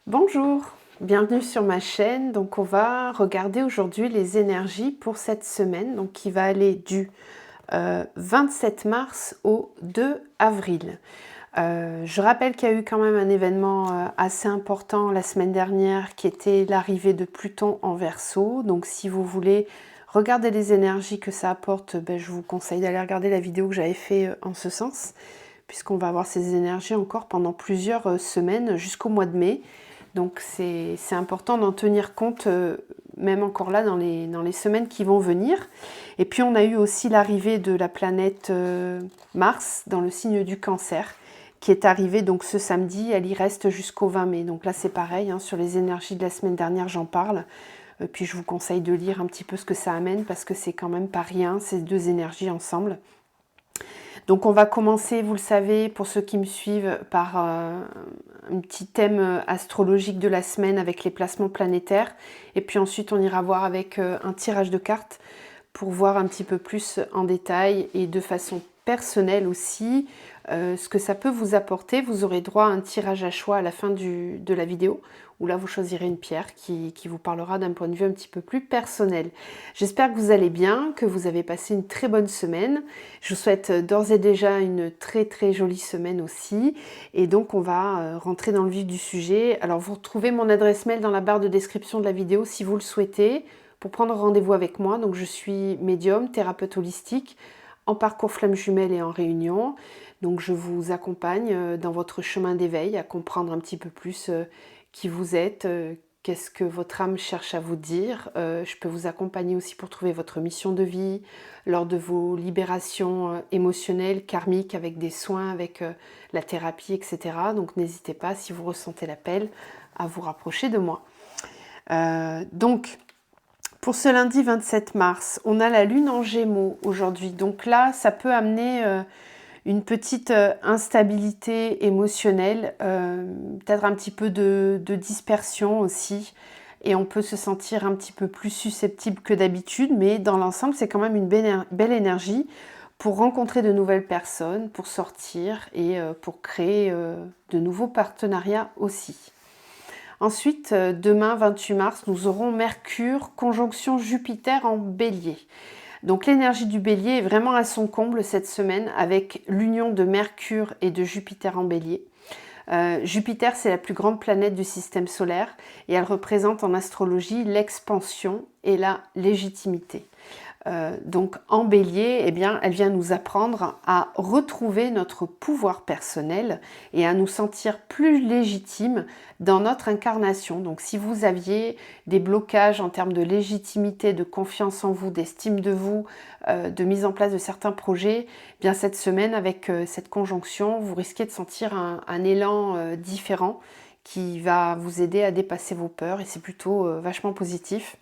Bonjour, bienvenue sur ma chaîne. Donc on va regarder aujourd'hui les énergies pour cette semaine, donc qui va aller du 27 mars au 2 avril. Je rappelle qu'il y a eu quand même un événement assez important la semaine dernière qui était l'arrivée de Pluton en Verseau. Donc si vous voulez regarder les énergies que ça apporte, je vous conseille d'aller regarder la vidéo que j'avais fait en ce sens, puisqu'on va avoir ces énergies encore pendant plusieurs semaines jusqu'au mois de mai. Donc c'est important d'en tenir compte, même encore là dans les semaines qui vont venir. Et puis on a eu aussi l'arrivée de la planète Mars dans le signe du Cancer, qui est arrivée donc ce samedi, elle y reste jusqu'au 20 mai. Donc là c'est pareil, hein, sur les énergies de la semaine dernière j'en parle. Puis je vous conseille de lire un petit peu ce que ça amène, parce que c'est quand même pas rien, ces deux énergies ensemble. Donc on va commencer, vous le savez, pour ceux qui me suivent, par un petit thème astrologique de la semaine avec les placements planétaires. Et puis ensuite on ira voir avec un tirage de cartes pour voir un petit peu plus en détail et de façon personnelle aussi ce que ça peut vous apporter. Vous aurez droit à un tirage à choix à la fin de la vidéo, où là vous choisirez une pierre qui vous parlera d'un point de vue un petit peu plus personnel. J'espère que vous allez bien, que vous avez passé une très bonne semaine. Je vous souhaite d'ores et déjà une très jolie semaine aussi. Et donc on va rentrer dans le vif du sujet. Alors vous retrouvez mon adresse mail dans la barre de description de la vidéo si vous le souhaitez, pour prendre rendez-vous avec moi. Donc je suis médium, thérapeute holistique, en parcours flamme jumelle et en réunion. Donc je vous accompagne dans votre chemin d'éveil, à comprendre un petit peu plus qui vous êtes, qu'est-ce que votre âme cherche à vous dire. Je peux vous accompagner aussi pour trouver votre mission de vie, lors de vos libérations émotionnelles, karmiques, avec des soins, avec la thérapie, etc. Donc n'hésitez pas, si vous ressentez l'appel, à vous rapprocher de moi. Donc, pour ce lundi 27 mars, on a la lune en Gémeaux aujourd'hui. Donc là, ça peut amener une petite instabilité émotionnelle, peut-être un petit peu de dispersion aussi. Et on peut se sentir un petit peu plus susceptible que d'habitude, mais dans l'ensemble, c'est quand même une belle énergie pour rencontrer de nouvelles personnes, pour sortir et pour créer de nouveaux partenariats aussi. Ensuite, demain 28 mars, nous aurons Mercure conjonction Jupiter en Bélier. Donc l'énergie du Bélier est vraiment à son comble cette semaine avec l'union de Mercure et de Jupiter en Bélier. Jupiter, c'est la plus grande planète du système solaire et elle représente en astrologie l'expansion et la légitimité. Donc en Bélier, eh bien, elle vient nous apprendre à retrouver notre pouvoir personnel et à nous sentir plus légitimes dans notre incarnation. Donc si vous aviez des blocages en termes de légitimité, de confiance en vous, d'estime de vous, de mise en place de certains projets, eh bien cette semaine avec cette conjonction, vous risquez de sentir un élan différent qui va vous aider à dépasser vos peurs et c'est plutôt vachement positif.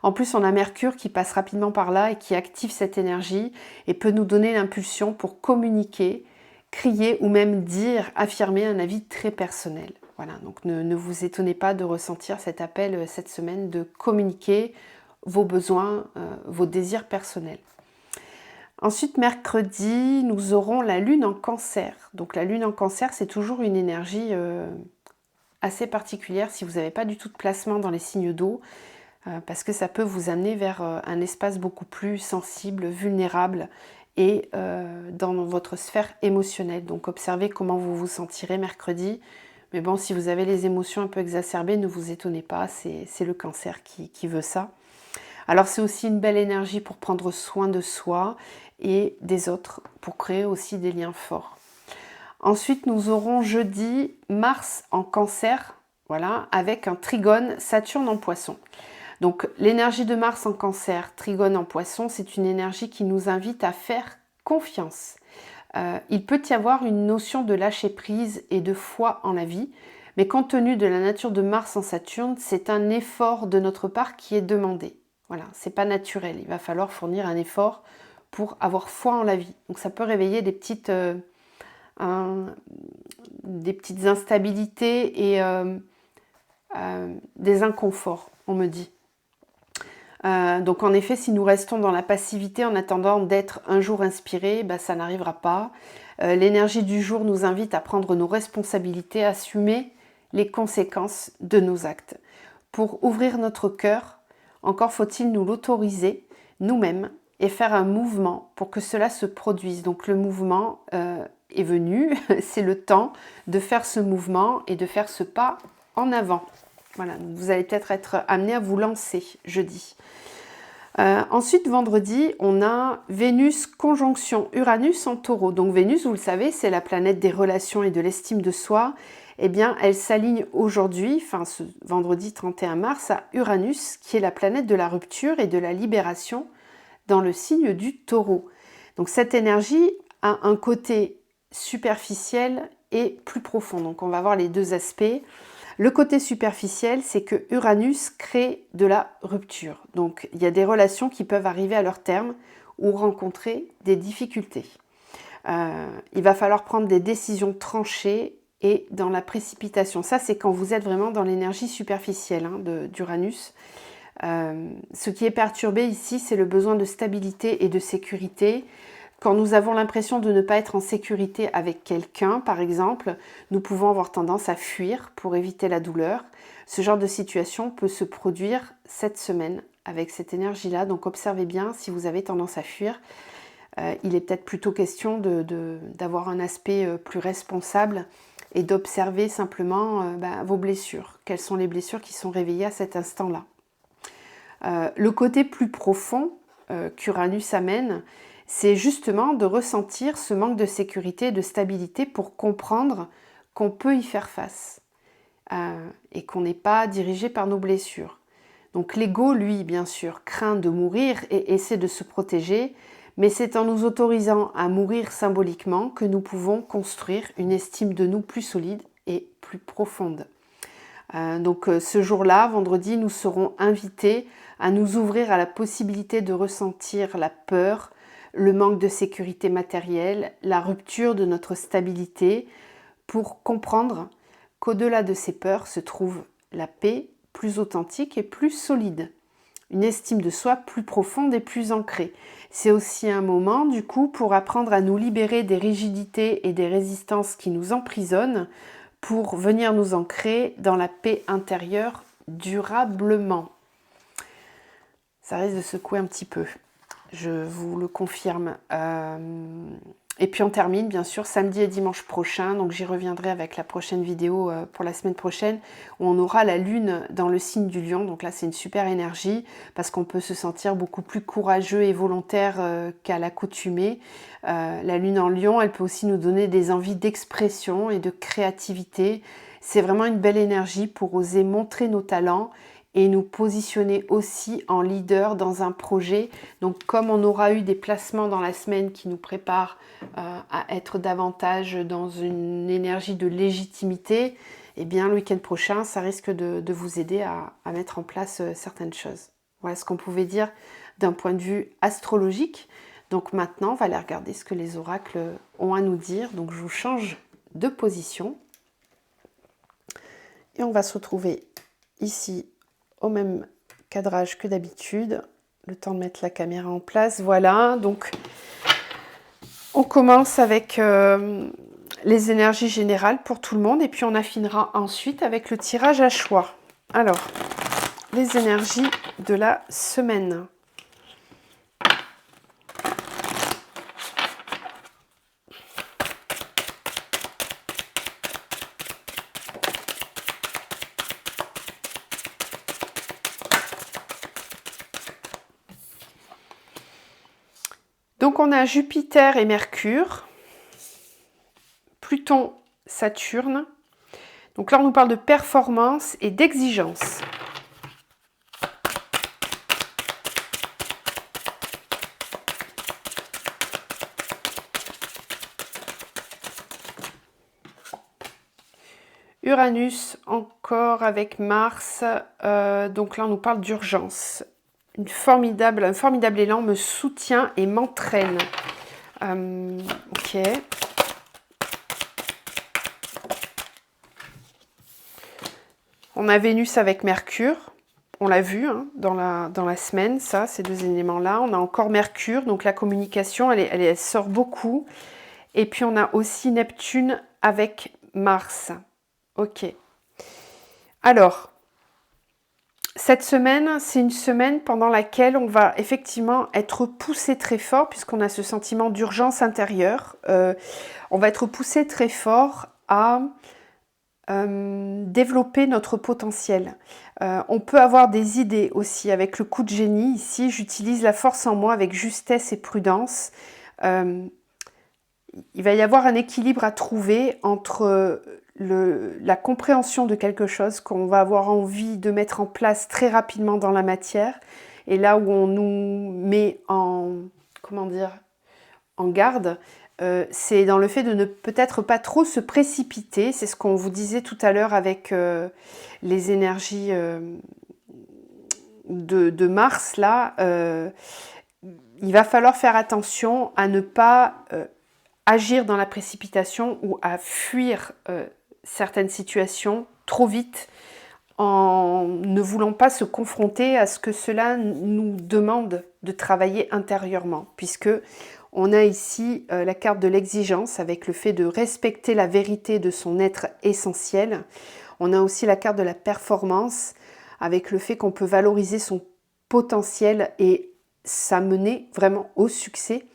En plus, on a Mercure qui passe rapidement par là et qui active cette énergie et peut nous donner l'impulsion pour communiquer, crier ou même dire, affirmer un avis très personnel. Voilà, donc ne vous étonnez pas de ressentir cet appel cette semaine de communiquer vos besoins, vos désirs personnels. Ensuite, mercredi, nous aurons la lune en Cancer. Donc la lune en Cancer, c'est toujours une énergie assez particulière si vous n'avez pas du tout de placement dans les signes d'eau, parce que ça peut vous amener vers un espace beaucoup plus sensible, vulnérable et dans votre sphère émotionnelle. Donc observez comment vous vous sentirez mercredi. Mais bon, si vous avez les émotions un peu exacerbées, ne vous étonnez pas, c'est le Cancer qui veut ça. Alors c'est aussi une belle énergie pour prendre soin de soi et des autres, pour créer aussi des liens forts. Ensuite, nous aurons jeudi Mars en Cancer, voilà, avec un trigone Saturne en Poisson. Donc l'énergie de Mars en Cancer, trigone en Poisson, c'est une énergie qui nous invite à faire confiance. Il peut y avoir une notion de lâcher prise et de foi en la vie, mais compte tenu de la nature de Mars en Saturne, c'est un effort de notre part qui est demandé. Voilà, c'est pas naturel, il va falloir fournir un effort pour avoir foi en la vie. Donc ça peut réveiller des petites instabilités et des inconforts, on me dit. Donc en effet, si nous restons dans la passivité en attendant d'être un jour inspirés, ça n'arrivera pas. L'énergie du jour nous invite à prendre nos responsabilités, à assumer les conséquences de nos actes. Pour ouvrir notre cœur, encore faut-il nous l'autoriser nous-mêmes et faire un mouvement pour que cela se produise. Donc le mouvement est venu, c'est le temps de faire ce mouvement et de faire ce pas en avant. Voilà, vous allez peut-être être amené à vous lancer jeudi. Ensuite, vendredi, on a Vénus conjonction Uranus en Taureau. Donc Vénus, vous le savez, c'est la planète des relations et de l'estime de soi. Eh bien, elle s'aligne aujourd'hui, enfin ce vendredi 31 mars, à Uranus, qui est la planète de la rupture et de la libération dans le signe du Taureau. Donc cette énergie a un côté superficiel et plus profond. Donc on va voir les deux aspects. Le côté superficiel, c'est que Uranus crée de la rupture. Donc, il y a des relations qui peuvent arriver à leur terme ou rencontrer des difficultés. Il va falloir prendre des décisions tranchées et dans la précipitation. Ça, c'est quand vous êtes vraiment dans l'énergie superficielle d'Uranus. Ce qui est perturbé ici, c'est le besoin de stabilité et de sécurité. Quand nous avons l'impression de ne pas être en sécurité avec quelqu'un, par exemple, nous pouvons avoir tendance à fuir pour éviter la douleur. Ce genre de situation peut se produire cette semaine avec cette énergie-là. Donc observez bien si vous avez tendance à fuir. Il est peut-être plutôt question d'avoir un aspect plus responsable et d'observer simplement vos blessures. Quelles sont les blessures qui sont réveillées à cet instant-là. Le côté plus profond qu'Uranus amène, c'est justement de ressentir ce manque de sécurité et de stabilité pour comprendre qu'on peut y faire face et qu'on n'est pas dirigé par nos blessures. Donc l'ego, lui, bien sûr, craint de mourir et essaie de se protéger, mais c'est en nous autorisant à mourir symboliquement que nous pouvons construire une estime de nous plus solide et plus profonde. Donc ce jour-là, vendredi, nous serons invités à nous ouvrir à la possibilité de ressentir la peur, le manque de sécurité matérielle, la rupture de notre stabilité, pour comprendre qu'au-delà de ces peurs se trouve la paix plus authentique et plus solide, une estime de soi plus profonde et plus ancrée. C'est aussi un moment, du coup, pour apprendre à nous libérer des rigidités et des résistances qui nous emprisonnent, pour venir nous ancrer dans la paix intérieure durablement. Ça risque de secouer un petit peu. Je vous le confirme. Et puis on termine bien sûr samedi et dimanche prochain. Donc j'y reviendrai avec la prochaine vidéo pour la semaine prochaine où on aura la lune dans le signe du lion. Donc là c'est une super énergie parce qu'on peut se sentir beaucoup plus courageux et volontaire qu'à l'accoutumée. La lune en lion, elle peut aussi nous donner des envies d'expression et de créativité. C'est vraiment une belle énergie pour oser montrer nos talents et nous positionner aussi en leader dans un projet. Donc comme on aura eu des placements dans la semaine qui nous préparent à être davantage dans une énergie de légitimité, eh bien le week-end prochain, ça risque de vous aider à mettre en place certaines choses. Voilà ce qu'on pouvait dire d'un point de vue astrologique. Donc maintenant, on va aller regarder ce que les oracles ont à nous dire. Donc je vous change de position. Et on va se retrouver ici au même cadrage que d'habitude. Le temps de mettre la caméra en place. Voilà, donc on commence avec les énergies générales pour tout le monde et puis on affinera ensuite avec le tirage à choix. Alors, les énergies de la semaine. Donc on a Jupiter et Mercure, Pluton, Saturne. Donc là on nous parle de performance et d'exigence. Uranus encore avec Mars, donc là on nous parle d'urgence. Un formidable élan me soutient et m'entraîne. Ok. On a Vénus avec Mercure. On l'a vu dans la semaine, ça, ces deux éléments-là. On a encore Mercure, donc la communication, elle sort beaucoup. Et puis on a aussi Neptune avec Mars. Ok. Alors, cette semaine, c'est une semaine pendant laquelle on va effectivement être poussé très fort, puisqu'on a ce sentiment d'urgence intérieure. On va être poussé très fort à développer notre potentiel. On peut avoir des idées aussi avec le coup de génie. Ici, j'utilise la force en moi avec justesse et prudence. Il va y avoir un équilibre à trouver entre la compréhension de quelque chose qu'on va avoir envie de mettre en place très rapidement dans la matière, et là où on nous met en, comment dire, en garde, c'est dans le fait de ne peut-être pas trop se précipiter. C'est ce qu'on vous disait tout à l'heure avec les énergies de Mars, là. Il va falloir faire attention à ne pas agir dans la précipitation ou à fuir certaines situations trop vite en ne voulant pas se confronter à ce que cela nous demande de travailler intérieurement, puisque on a ici la carte de l'exigence avec le fait de respecter la vérité de son être essentiel. On a aussi la carte de la performance avec le fait qu'on peut valoriser son potentiel et s'amener vraiment au succès.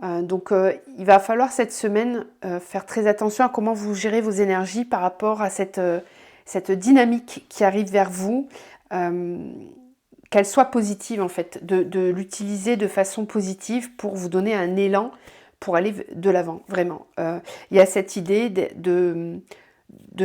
Donc il va falloir cette semaine faire très attention à comment vous gérez vos énergies par rapport à cette dynamique qui arrive vers vous, qu'elle soit positive en fait, de l'utiliser de façon positive pour vous donner un élan pour aller de l'avant, vraiment. Il y a cette idée de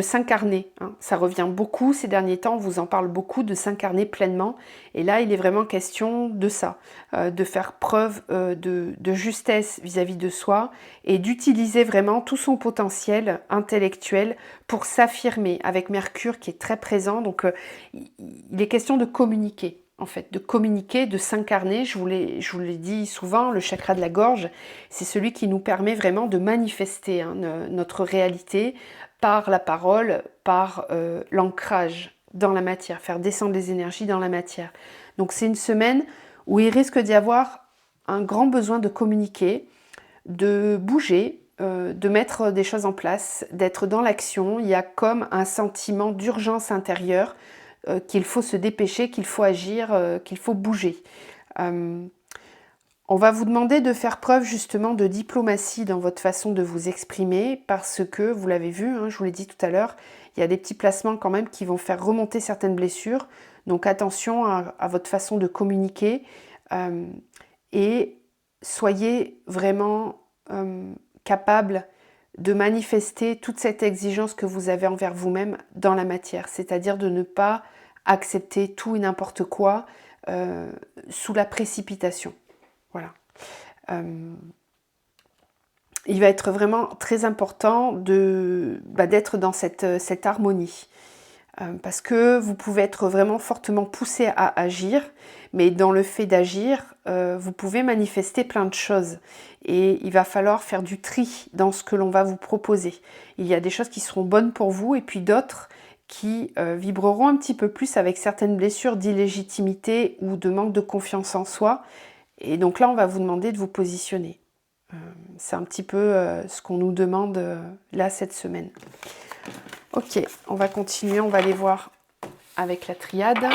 s'incarner, hein. Ça revient beaucoup ces derniers temps, on vous en parle beaucoup, de s'incarner pleinement, et là il est vraiment question de ça, de faire preuve de justesse vis-à-vis de soi, et d'utiliser vraiment tout son potentiel intellectuel pour s'affirmer, avec Mercure qui est très présent. Donc il est question de communiquer, en fait, de communiquer, de s'incarner. Je vous l'ai dit souvent, le chakra de la gorge, c'est celui qui nous permet vraiment de manifester, hein, notre réalité, par la parole, par l'ancrage dans la matière, faire descendre les énergies dans la matière. Donc c'est une semaine où il risque d'y avoir un grand besoin de communiquer, de bouger, de mettre des choses en place, d'être dans l'action. Il y a comme un sentiment d'urgence intérieure, qu'il faut se dépêcher, qu'il faut agir, qu'il faut bouger. On va vous demander de faire preuve justement de diplomatie dans votre façon de vous exprimer, parce que, vous l'avez vu, hein, je vous l'ai dit tout à l'heure, il y a des petits placements quand même qui vont faire remonter certaines blessures. Donc attention à votre façon de communiquer, et soyez vraiment capable de manifester toute cette exigence que vous avez envers vous-même dans la matière, c'est-à-dire de ne pas accepter tout et n'importe quoi sous la précipitation. Voilà. Il va être vraiment très important d'être dans cette harmonie. Parce que vous pouvez être vraiment fortement poussé à agir, mais dans le fait d'agir, vous pouvez manifester plein de choses. Et il va falloir faire du tri dans ce que l'on va vous proposer. Il y a des choses qui seront bonnes pour vous, et puis d'autres qui vibreront un petit peu plus avec certaines blessures d'illégitimité ou de manque de confiance en soi. Et donc là, on va vous demander de vous positionner. C'est un petit peu ce qu'on nous demande là cette semaine. Ok, on va continuer, on va aller voir avec la triade.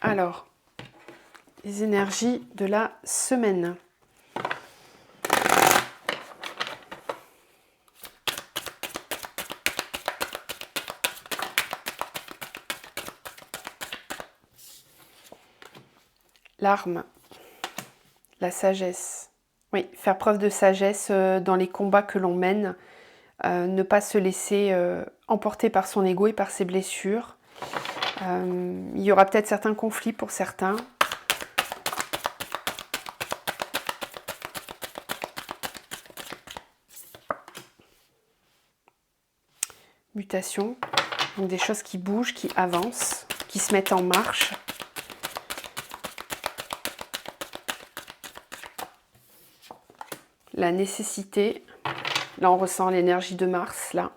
Alors, les énergies de la semaine. L'arme, la sagesse. Oui, faire preuve de sagesse dans les combats que l'on mène. Ne pas se laisser emporter par son ego et par ses blessures. Il y aura peut-être certains conflits pour certains. Mutation, donc des choses qui bougent, qui avancent, qui se mettent en marche. La nécessité, là on ressent l'énergie de Mars, là.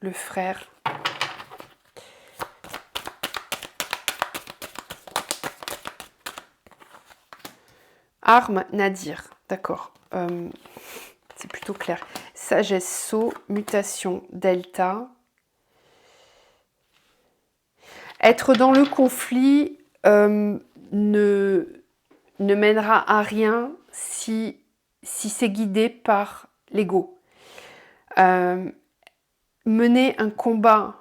Le frère. Arme, Nadir. d'accord. C'est plutôt clair. Sagesse, saut, mutation, delta. Être dans le conflit ne mènera à rien si c'est guidé par l'ego. Mener un combat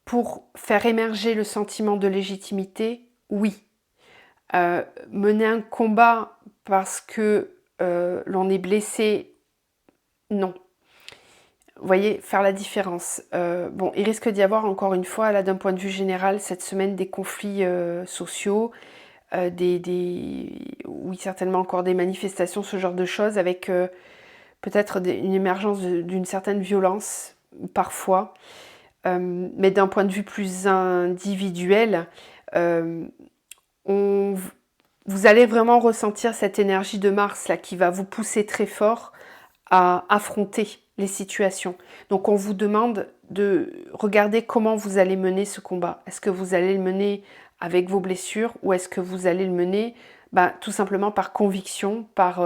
pour faire émerger le sentiment de légitimité, oui. Mener un combat parce que l'on est blessé, non. Vous voyez, faire la différence. Bon, il risque d'y avoir encore une fois, là d'un point de vue général, cette semaine des conflits sociaux, oui, certainement encore des manifestations, ce genre de choses, avec peut-être une émergence d'une certaine violence, parfois. Mais d'un point de vue plus individuel, vous allez vraiment ressentir cette énergie de Mars là, qui va vous pousser très fort à affronter les situations. Donc on vous demande de regarder comment vous allez mener ce combat. Est-ce que vous allez le mener avec vos blessures ou est-ce que vous allez le mener tout simplement par conviction, par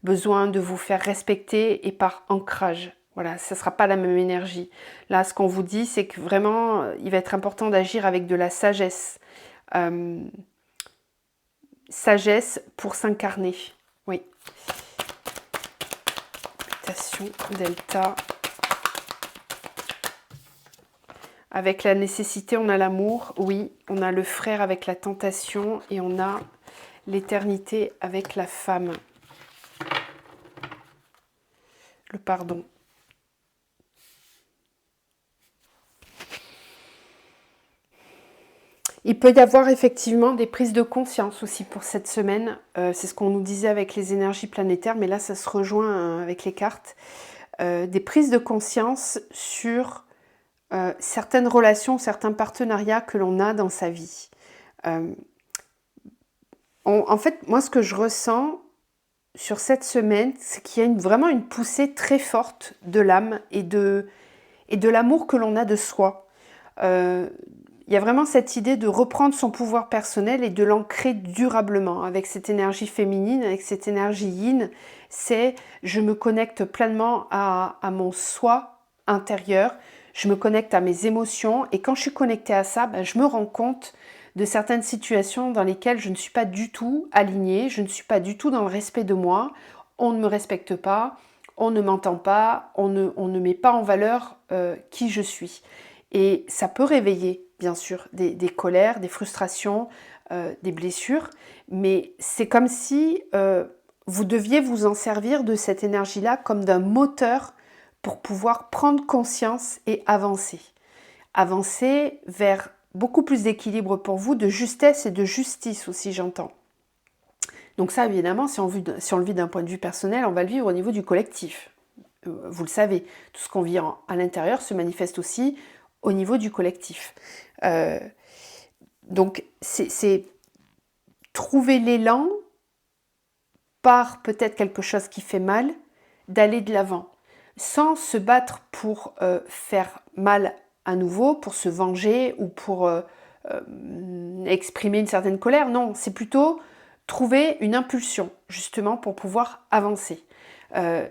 besoin de vous faire respecter et par ancrage. Voilà, ça ne sera pas la même énergie. Là, ce qu'on vous dit, c'est que vraiment, il va être important d'agir avec de la sagesse. Sagesse pour s'incarner. Oui. Mutation, delta. Avec la nécessité, on a l'amour. Oui, on a le frère avec la tentation et on a l'éternité avec la femme. Le pardon. Il peut y avoir effectivement des prises de conscience aussi pour cette semaine. C'est ce qu'on nous disait avec les énergies planétaires, mais là, ça se rejoint avec les cartes. Des prises de conscience sur certaines relations, certains partenariats que l'on a dans sa vie. En fait, moi, ce que je ressens sur cette semaine, c'est qu'il y a vraiment une poussée très forte de l'âme et de l'amour que l'on a de soi. Il y a vraiment cette idée de reprendre son pouvoir personnel et de l'ancrer durablement avec cette énergie féminine, avec cette énergie yin. C'est je me connecte pleinement à mon soi intérieur, je me connecte à mes émotions et quand je suis connectée à ça, je me rends compte de certaines situations dans lesquelles je ne suis pas du tout alignée, je ne suis pas du tout dans le respect de moi, on ne me respecte pas, on ne m'entend pas, on ne met pas en valeur qui je suis. Et ça peut réveiller, bien sûr, des colères, des frustrations, des blessures, mais c'est comme si vous deviez vous en servir de cette énergie-là comme d'un moteur pour pouvoir prendre conscience et avancer. Avancer vers beaucoup plus d'équilibre pour vous, de justesse et de justice aussi, j'entends. Donc ça, évidemment, si on le vit d'un point de vue personnel, on va le vivre au niveau du collectif. Vous le savez, tout ce qu'on vit à l'intérieur se manifeste aussi au niveau du collectif. Donc, c'est trouver l'élan par peut-être quelque chose qui fait mal, d'aller de l'avant, sans se battre pour faire mal à nouveau, pour se venger ou pour exprimer une certaine colère. Non, c'est plutôt trouver une impulsion, justement, pour pouvoir avancer.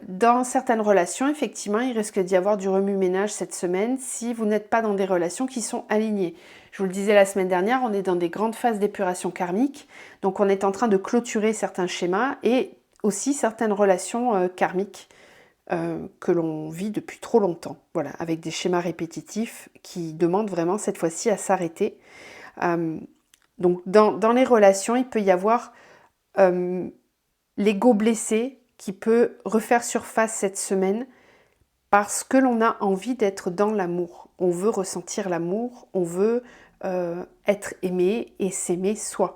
Dans certaines relations, effectivement, il risque d'y avoir du remue-ménage cette semaine si vous n'êtes pas dans des relations qui sont alignées. Je vous le disais la semaine dernière, on est dans des grandes phases d'épuration karmique, donc on est en train de clôturer certains schémas et aussi certaines relations karmiques que l'on vit depuis trop longtemps. Voilà, avec des schémas répétitifs qui demandent vraiment cette fois-ci à s'arrêter. Donc dans les relations, il peut y avoir l'ego blessé qui peut refaire surface cette semaine parce que l'on a envie d'être dans l'amour. On veut ressentir l'amour, on veut être aimé et s'aimer soi.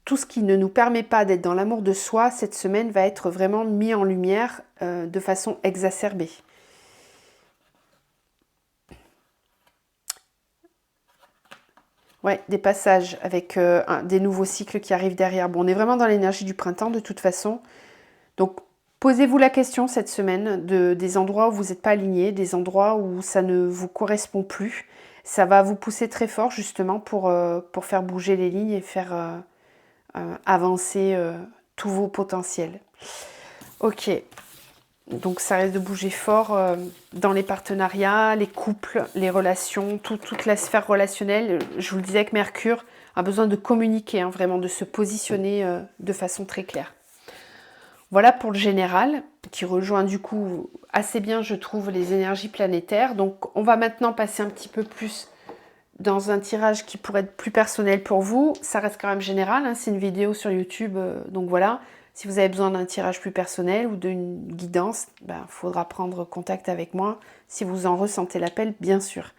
Tout ce qui ne nous permet pas d'être dans l'amour de soi, cette semaine va être vraiment mis en lumière de façon exacerbée. Ouais, des passages avec des nouveaux cycles qui arrivent derrière. Bon, on est vraiment dans l'énergie du printemps de toute façon. Donc, posez-vous la question cette semaine des endroits où vous n'êtes pas aligné, des endroits où ça ne vous correspond plus. Ça va vous pousser très fort justement pour faire bouger les lignes et faire avancer tous vos potentiels. Ok, donc ça risque de bouger fort dans les partenariats, les couples, les relations, toute la sphère relationnelle. Je vous le disais que Mercure a besoin de communiquer, hein, vraiment de se positionner de façon très claire. Voilà pour le général, qui rejoint du coup assez bien, je trouve, les énergies planétaires. Donc on va maintenant passer un petit peu plus dans un tirage qui pourrait être plus personnel pour vous. Ça reste quand même général, hein, c'est une vidéo sur YouTube, donc voilà. Si vous avez besoin d'un tirage plus personnel ou d'une guidance, ben, faudra prendre contact avec moi si vous en ressentez l'appel, bien sûr.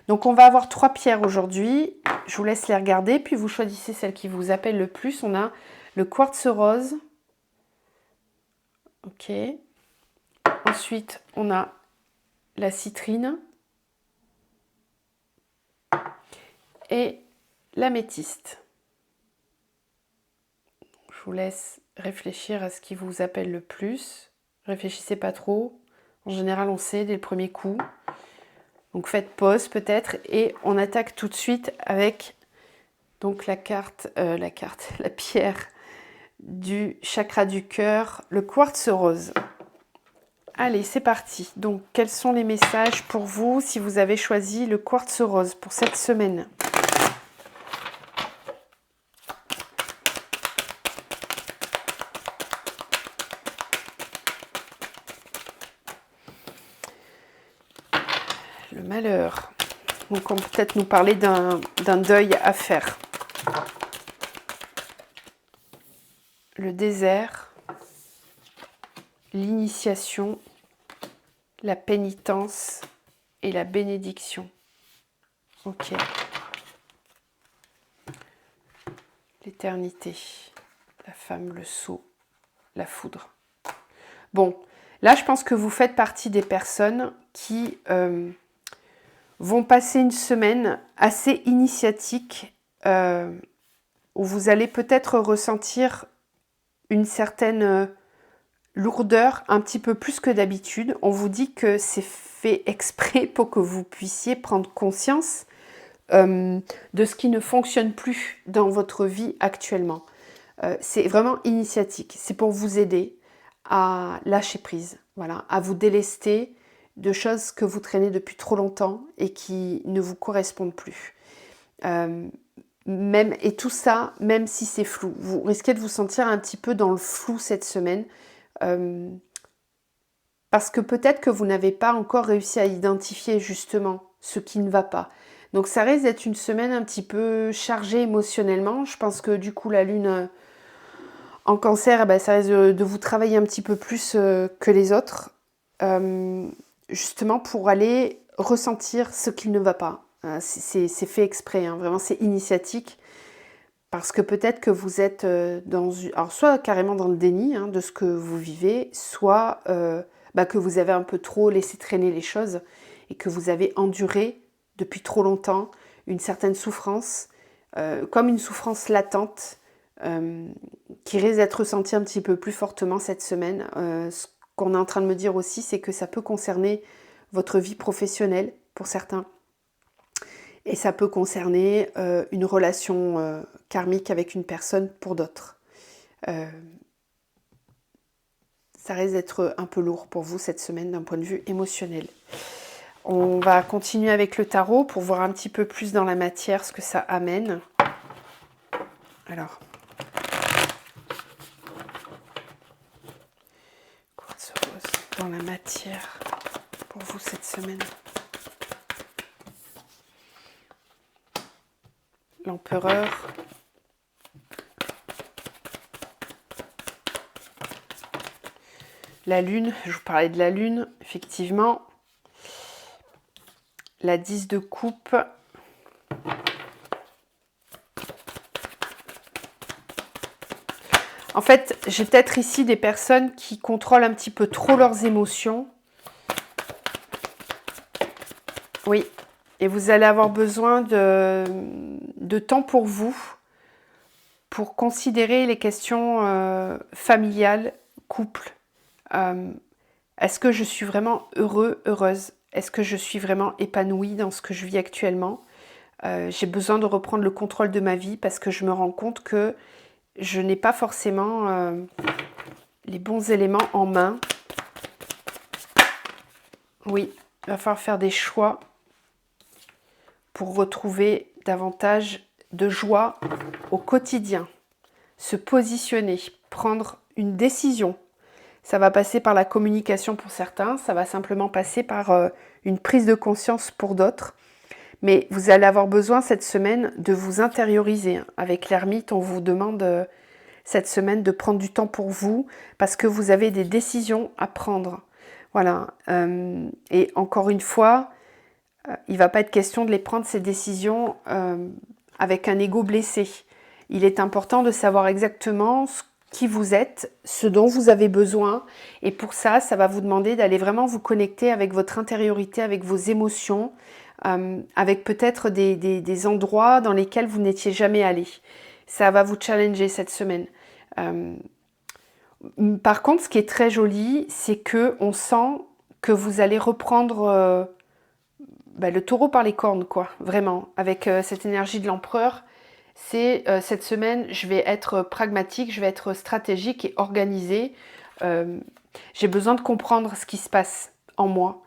Donc on va avoir 3 pierres aujourd'hui. Je vous laisse les regarder, puis vous choisissez celle qui vous appelle le plus. On a le quartz rose. Ok. Ensuite, on a la citrine et l'améthyste. Je vous laisse réfléchir à ce qui vous appelle le plus. Réfléchissez pas trop. En général, on sait dès le premier coup. Donc faites pause peut-être et on attaque tout de suite avec donc la pierre du chakra du cœur, le quartz rose. Allez, c'est parti. Donc, quels sont les messages pour vous si vous avez choisi le quartz rose pour cette semaine ? Le malheur. Donc, on peut peut-être nous parler d'un deuil à faire. Le désert, l'initiation, la pénitence et la bénédiction. Ok. L'éternité, la femme, le sceau, la foudre. Bon, là, je pense que vous faites partie des personnes qui vont passer une semaine assez initiatique où vous allez peut-être ressentir une certaine lourdeur, un petit peu plus que d'habitude. On vous dit que c'est fait exprès pour que vous puissiez prendre conscience de ce qui ne fonctionne plus dans votre vie actuellement. C'est vraiment initiatique. C'est pour vous aider à lâcher prise, voilà, à vous délester de choses que vous traînez depuis trop longtemps et qui ne vous correspondent plus. Et tout ça, même si c'est flou. Vous risquez de vous sentir un petit peu dans le flou cette semaine parce que peut-être que vous n'avez pas encore réussi à identifier justement ce qui ne va pas. Donc ça risque d'être une semaine un petit peu chargée émotionnellement. Je pense que du coup la lune en cancer, ça risque de vous travailler un petit peu plus que les autres. Justement pour aller ressentir ce qui ne va pas. C'est fait exprès, hein, vraiment c'est initiatique. Parce que peut-être que vous êtes alors soit carrément dans le déni hein, de ce que vous vivez, soit que vous avez un peu trop laissé traîner les choses et que vous avez enduré depuis trop longtemps une certaine souffrance, comme une souffrance latente qui risque d'être ressentie un petit peu plus fortement cette semaine. Ce qu'on est en train de me dire aussi, c'est que ça peut concerner votre vie professionnelle pour certains. Et ça peut concerner une relation karmique avec une personne pour d'autres. Ça risque d'être un peu lourd pour vous cette semaine d'un point de vue émotionnel. On va continuer avec le tarot pour voir un petit peu plus dans la matière ce que ça amène. Alors, quartz rose dans la matière pour vous cette semaine. L'empereur. La lune, je vous parlais de la lune, effectivement. La 10 de coupe. En fait, j'ai peut-être ici des personnes qui contrôlent un petit peu trop leurs émotions. Oui, et vous allez avoir besoin de temps pour vous, pour considérer les questions familiales, couple. Est-ce que je suis vraiment heureux, heureuse ? Est-ce que je suis vraiment épanouie dans ce que je vis actuellement ? J'ai besoin de reprendre le contrôle de ma vie parce que je me rends compte que je n'ai pas forcément les bons éléments en main. Oui, il va falloir faire des choix pour retrouver davantage de joie au quotidien. Se positionner, prendre une décision. Ça va passer par la communication pour certains, ça va simplement passer par une prise de conscience pour d'autres. Mais vous allez avoir besoin cette semaine de vous intérioriser. Avec l'ermite, on vous demande cette semaine de prendre du temps pour vous parce que vous avez des décisions à prendre. Voilà. Et encore une fois, il ne va pas être question de les prendre ces décisions avec un ego blessé. Il est important de savoir exactement qui vous êtes, ce dont vous avez besoin. Et pour ça, ça va vous demander d'aller vraiment vous connecter avec votre intériorité, avec vos émotions, avec peut-être des endroits dans lesquels vous n'étiez jamais allé. Ça va vous challenger cette semaine. Par contre, ce qui est très joli, c'est que on sent que vous allez reprendre le taureau par les cornes, quoi. Vraiment, avec cette énergie de l'empereur. C'est cette semaine, je vais être pragmatique, je vais être stratégique et organisée. J'ai besoin de comprendre ce qui se passe en moi.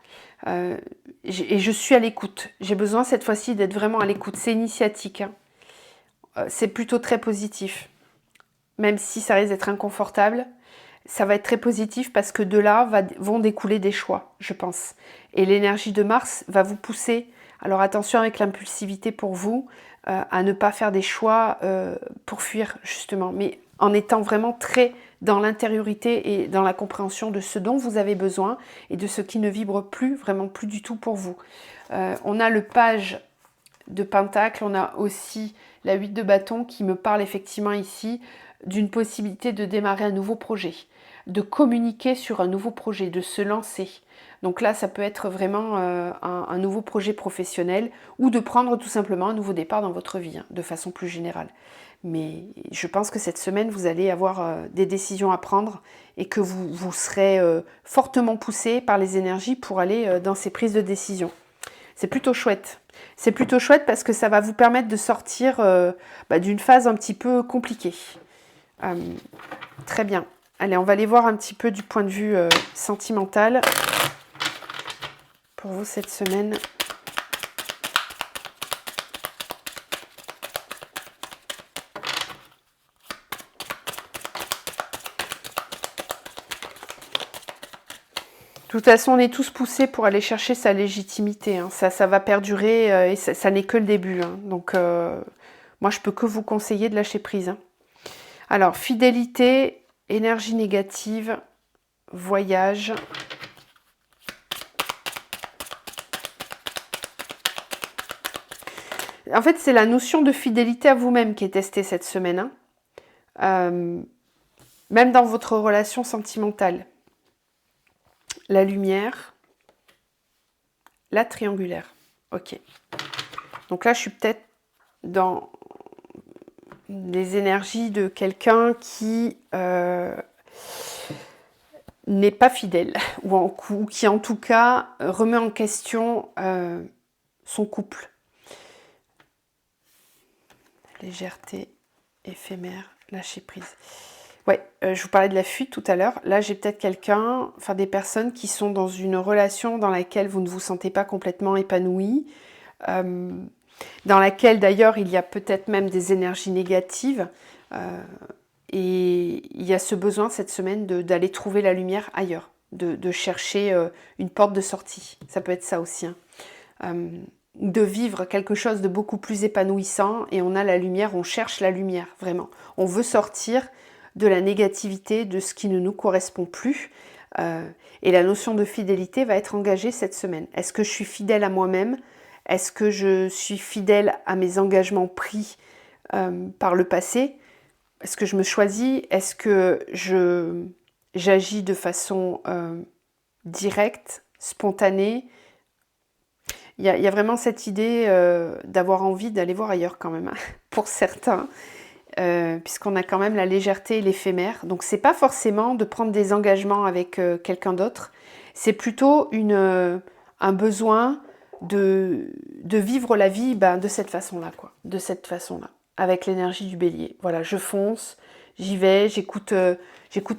Et je suis à l'écoute. J'ai besoin cette fois-ci d'être vraiment à l'écoute. C'est initiatique. Hein. C'est plutôt très positif. Même si ça risque d'être inconfortable, ça va être très positif parce que de là vont découler des choix, je pense. Et l'énergie de Mars va vous pousser. Alors attention avec l'impulsivité pour vous, à ne pas faire des choix pour fuir justement, mais en étant vraiment très dans l'intériorité et dans la compréhension de ce dont vous avez besoin et de ce qui ne vibre plus, vraiment plus du tout pour vous. On a le page de Pentacle, on a aussi la 8 de bâton qui me parle effectivement ici d'une possibilité de démarrer un nouveau projet, de communiquer sur un nouveau projet, de se lancer. Donc là, ça peut être vraiment un nouveau projet professionnel ou de prendre tout simplement un nouveau départ dans votre vie, hein, de façon plus générale. Mais je pense que cette semaine, vous allez avoir des décisions à prendre et que vous serez fortement poussé par les énergies pour aller dans ces prises de décision. C'est plutôt chouette. C'est plutôt chouette parce que ça va vous permettre de sortir d'une phase un petit peu compliquée. Très bien. Allez, on va aller voir un petit peu du point de vue sentimental pour vous cette semaine. De toute façon, on est tous poussés pour aller chercher sa légitimité. Hein. Ça va perdurer et ça n'est que le début. Hein. Donc, moi, je peux que vous conseiller de lâcher prise. Hein. Alors, fidélité, énergie négative, voyage. En fait, c'est la notion de fidélité à vous-même qui est testée cette semaine. Hein. Même dans votre relation sentimentale. La lumière, la triangulaire. Ok. Donc là, je suis peut-être dans les énergies de quelqu'un qui n'est pas fidèle ou qui en tout cas remet en question son couple. Légèreté, éphémère, lâcher prise. Ouais, je vous parlais de la fuite tout à l'heure. Là, j'ai peut-être quelqu'un, enfin des personnes qui sont dans une relation dans laquelle vous ne vous sentez pas complètement épanoui, dans laquelle d'ailleurs il y a peut-être même des énergies négatives. Et il y a ce besoin cette semaine d'aller trouver la lumière ailleurs, de chercher une porte de sortie. Ça peut être ça aussi. Hein. De vivre quelque chose de beaucoup plus épanouissant et on a la lumière, on cherche la lumière, vraiment. On veut sortir de la négativité, de ce qui ne nous correspond plus. Et la notion de fidélité va être engagée cette semaine. Est-ce que je suis fidèle à moi-même? Est-ce que je suis fidèle à mes engagements pris par le passé? Est-ce que je me choisis? Est-ce que j'agis de façon directe, spontanée? Il y a vraiment cette idée d'avoir envie d'aller voir ailleurs quand même, hein, pour certains. Puisqu'on a quand même la légèreté et l'éphémère. Donc c'est pas forcément de prendre des engagements avec quelqu'un d'autre, c'est plutôt un besoin de vivre la vie de cette façon-là, quoi. De cette façon-là, avec l'énergie du bélier. Voilà, je fonce, j'y vais, j'écoute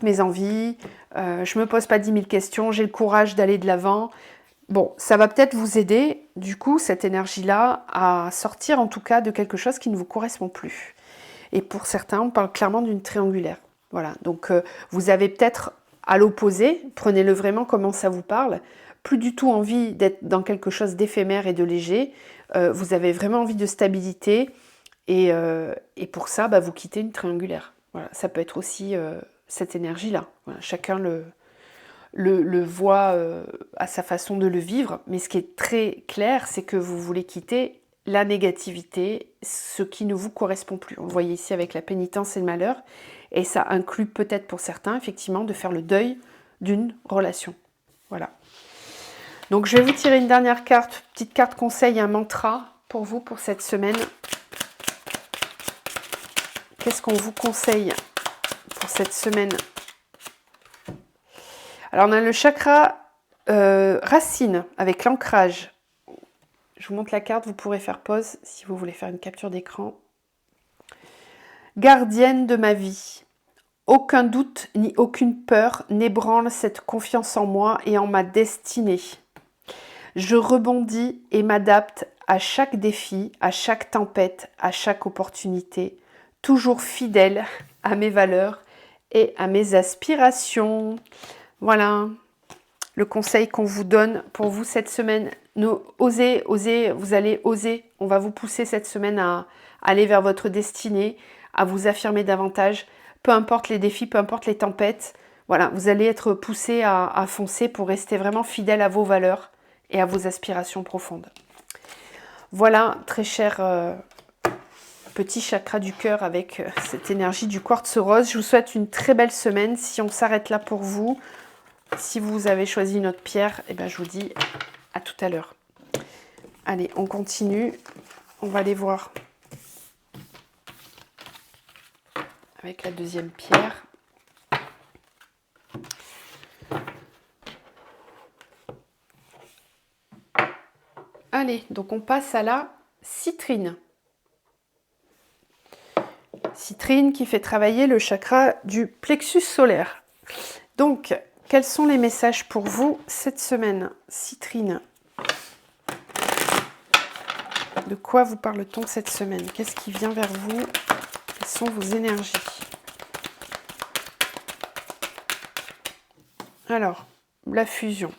mes envies, je me pose pas 10 000 questions, j'ai le courage d'aller de l'avant. Bon, ça va peut-être vous aider, du coup, cette énergie-là, à sortir en tout cas de quelque chose qui ne vous correspond plus. Et pour certains, on parle clairement d'une triangulaire. Voilà, donc vous avez peut-être à l'opposé, prenez-le vraiment comment ça vous parle, plus du tout envie d'être dans quelque chose d'éphémère et de léger, vous avez vraiment envie de stabilité, et pour ça, bah, vous quittez une triangulaire. Voilà, ça peut être aussi cette énergie-là. Voilà, chacun le voit à sa façon de le vivre, mais ce qui est très clair, c'est que vous voulez quitter la négativité, ce qui ne vous correspond plus. On le voyait ici avec la pénitence et le malheur, et ça inclut peut-être pour certains, effectivement, de faire le deuil d'une relation. Voilà. Donc je vais vous tirer une dernière carte, petite carte conseil, un mantra pour vous pour cette semaine. Qu'est-ce qu'on vous conseille pour cette semaine? Alors on a le chakra racine avec l'ancrage. Je vous montre la carte, vous pourrez faire pause si vous voulez faire une capture d'écran. Gardienne de ma vie. Aucun doute ni aucune peur n'ébranle cette confiance en moi et en ma destinée. Je rebondis et m'adapte à chaque défi, à chaque tempête, à chaque opportunité, toujours fidèle à mes valeurs et à mes aspirations. Voilà le conseil qu'on vous donne pour vous cette semaine. Osez, vous allez oser. On va vous pousser cette semaine à aller vers votre destinée, à vous affirmer davantage. Peu importe les défis, peu importe les tempêtes. Voilà, vous allez être poussé à foncer pour rester vraiment fidèle à vos valeurs et à vos aspirations profondes. Voilà, très cher petit chakra du cœur avec cette énergie du quartz rose. Je vous souhaite une très belle semaine. Si on s'arrête là pour vous, si vous avez choisi une autre pierre, eh ben, je vous dis à tout à l'heure. Allez, on continue. On va aller voir avec la deuxième pierre. Allez, donc on passe à la citrine. Citrine qui fait travailler le chakra du plexus solaire. Donc, quels sont les messages pour vous cette semaine, citrine? De quoi vous parle-t-on cette semaine? Qu'est-ce qui vient vers vous? Quelles sont vos énergies? Alors, la fusion.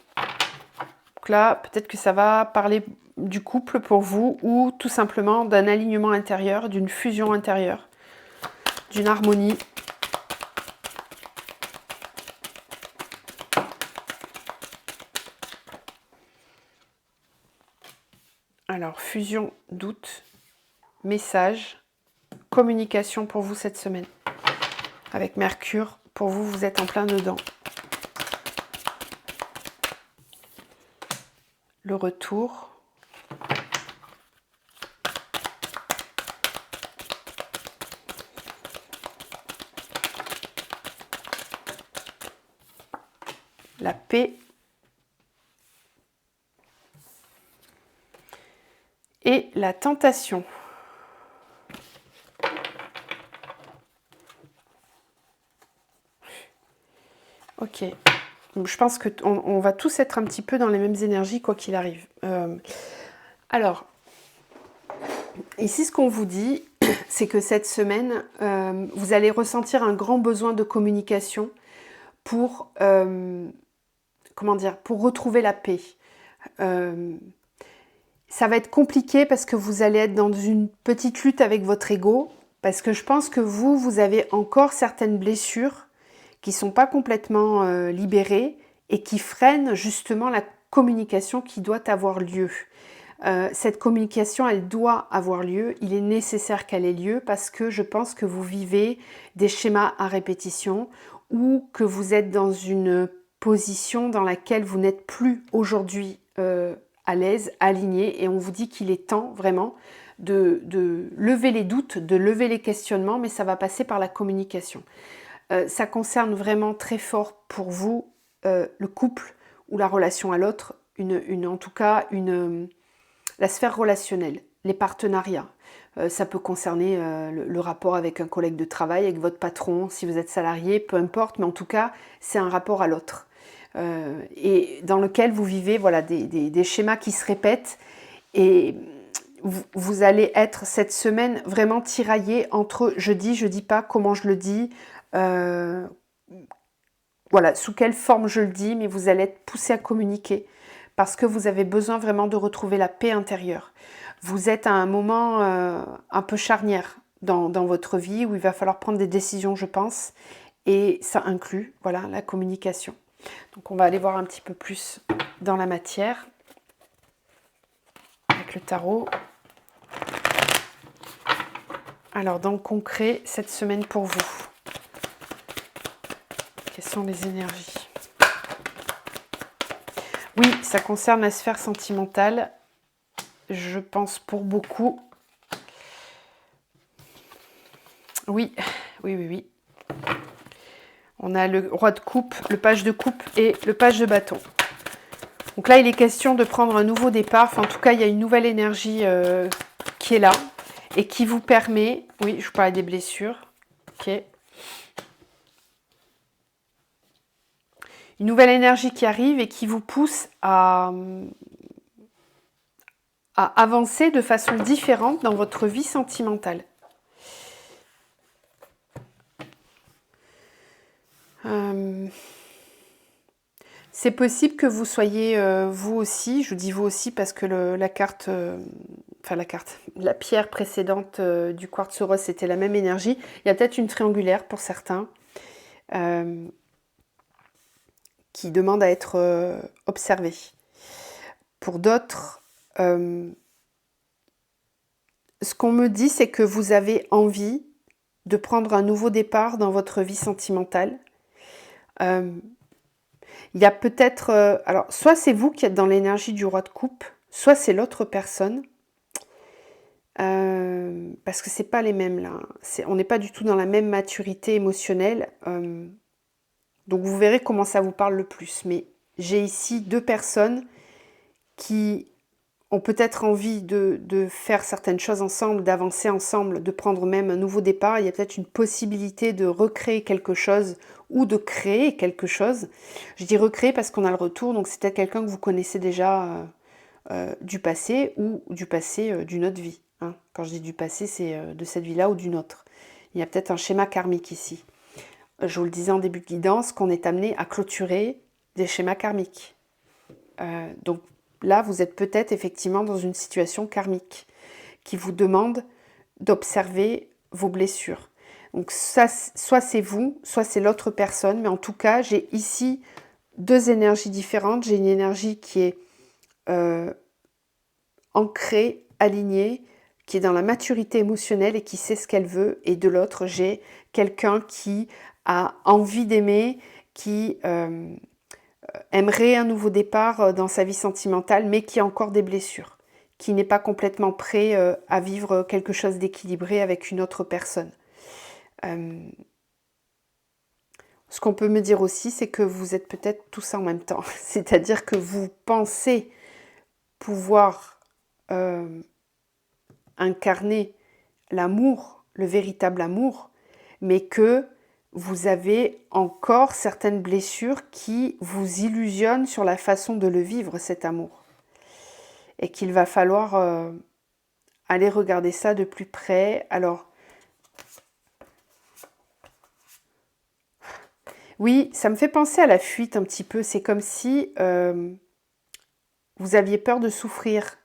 Donc là, peut-être que ça va parler du couple pour vous ou tout simplement d'un alignement intérieur, d'une fusion intérieure, d'une harmonie. Alors, fusion, doute, message, communication pour vous cette semaine. Avec Mercure, pour vous, vous êtes en plein dedans. Le retour. La paix. Et la tentation. Ok. Je pense qu'on va tous être un petit peu dans les mêmes énergies, quoi qu'il arrive. Alors, ici, ce qu'on vous dit, c'est que cette semaine, vous allez ressentir un grand besoin de communication pour, pour retrouver la paix. Ça va être compliqué parce que vous allez être dans une petite lutte avec votre ego, parce que je pense que vous avez encore certaines blessures qui ne sont pas complètement libérées et qui freinent justement la communication qui doit avoir lieu. Cette communication, elle doit avoir lieu, il est nécessaire qu'elle ait lieu parce que je pense que vous vivez des schémas à répétition ou que vous êtes dans une position dans laquelle vous n'êtes plus aujourd'hui à l'aise, aligné, et on vous dit qu'il est temps vraiment de lever les doutes, de lever les questionnements, mais ça va passer par la communication. Ça concerne vraiment très fort pour vous le couple ou la relation à l'autre, en tout cas la sphère relationnelle, les partenariats. Ça peut concerner le rapport avec un collègue de travail, avec votre patron, si vous êtes salarié, peu importe, mais en tout cas, c'est un rapport à l'autre. Et dans lequel vous vivez voilà, des schémas qui se répètent. Et vous allez être cette semaine vraiment tiraillé entre je dis pas, comment je le dis, voilà, sous quelle forme je le dis, mais vous allez être poussé à communiquer parce que vous avez besoin vraiment de retrouver la paix intérieure. Vous êtes à un moment un peu charnière dans votre vie où il va falloir prendre des décisions, je pense, et ça inclut voilà, la communication. Donc on va aller voir un petit peu plus dans la matière avec le tarot. Alors dans le concret, cette semaine pour vous, quelles sont les énergies? Oui, ça concerne la sphère sentimentale, je pense pour beaucoup. Oui, oui, oui, oui. On a le roi de coupe, le page de coupe et le page de bâton. Donc là, il est question de prendre un nouveau départ. Enfin, en tout cas, il y a une nouvelle énergie qui est là et qui vous permet... Oui, je vous parlais des blessures. Ok. Une nouvelle énergie qui arrive et qui vous pousse à avancer de façon différente dans votre vie sentimentale. C'est possible que vous soyez vous aussi, je vous dis vous aussi parce que la pierre précédente du quartz rose, c'était la même énergie. Il y a peut-être une triangulaire pour certains qui demande à être observée. Pour d'autres, ce qu'on me dit, c'est que vous avez envie de prendre un nouveau départ dans votre vie sentimentale. Il y a peut-être... alors, soit c'est vous qui êtes dans l'énergie du roi de coupe, soit c'est l'autre personne. Parce que c'est pas les mêmes là. On n'est pas du tout dans la même maturité émotionnelle. Donc vous verrez comment ça vous parle le plus. Mais j'ai ici deux personnes qui ont peut-être envie de faire certaines choses ensemble, d'avancer ensemble, de prendre même un nouveau départ. Il y a peut-être une possibilité de recréer quelque chose ou de créer quelque chose. Je dis recréer parce qu'on a le retour, donc c'est peut-être quelqu'un que vous connaissez déjà du passé ou du passé d'une autre vie. Hein. Quand je dis du passé, c'est de cette vie-là ou d'une autre. Il y a peut-être un schéma karmique ici. Je vous le disais en début de guidance, qu'on est amené à clôturer des schémas karmiques. Donc là, vous êtes peut-être effectivement dans une situation karmique qui vous demande d'observer vos blessures. Donc ça, soit c'est vous, soit c'est l'autre personne, mais en tout cas, j'ai ici deux énergies différentes. J'ai une énergie qui est ancrée, alignée, qui est dans la maturité émotionnelle et qui sait ce qu'elle veut, et de l'autre, j'ai quelqu'un qui a envie d'aimer, qui aimerait un nouveau départ dans sa vie sentimentale, mais qui a encore des blessures, qui n'est pas complètement prêt à vivre quelque chose d'équilibré avec une autre personne. Ce qu'on peut me dire aussi, c'est que vous êtes peut-être tous en même temps. C'est-à-dire que vous pensez pouvoir incarner l'amour, le véritable amour, mais que vous avez encore certaines blessures qui vous illusionnent sur la façon de le vivre, cet amour. Et qu'il va falloir aller regarder ça de plus près. Alors, oui, ça me fait penser à la fuite un petit peu. C'est comme si vous aviez peur de souffrir.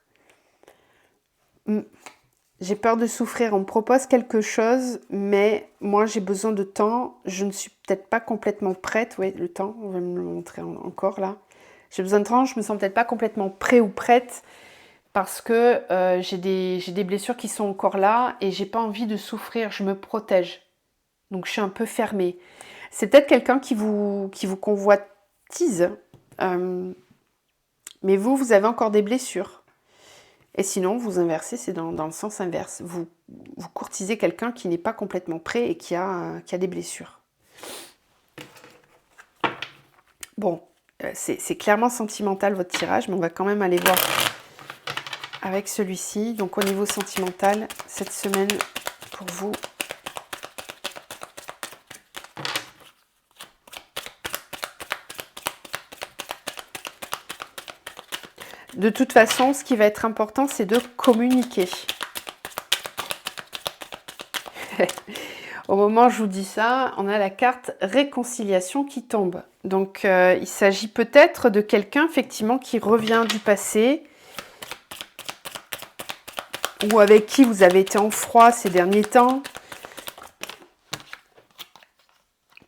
J'ai peur de souffrir, on me propose quelque chose, mais moi j'ai besoin de temps, je ne suis peut-être pas complètement prête, oui le temps, on va me le montrer encore là. J'ai besoin de temps, je me sens peut-être pas complètement prêt ou prête, parce que j'ai des blessures qui sont encore là, et j'ai pas envie de souffrir, je me protège. Donc je suis un peu fermée. C'est peut-être quelqu'un qui vous convoitise, mais vous avez encore des blessures. Et sinon, vous inversez, c'est dans le sens inverse. Vous courtisez quelqu'un qui n'est pas complètement prêt et qui a des blessures. Bon, c'est clairement sentimental votre tirage, mais on va quand même aller voir avec celui-ci. Donc au niveau sentimental, cette semaine pour vous. De toute façon, ce qui va être important, c'est de communiquer. Au moment où je vous dis ça, on a la carte réconciliation qui tombe. Donc, il s'agit peut-être de quelqu'un, effectivement, qui revient du passé ou avec qui vous avez été en froid ces derniers temps.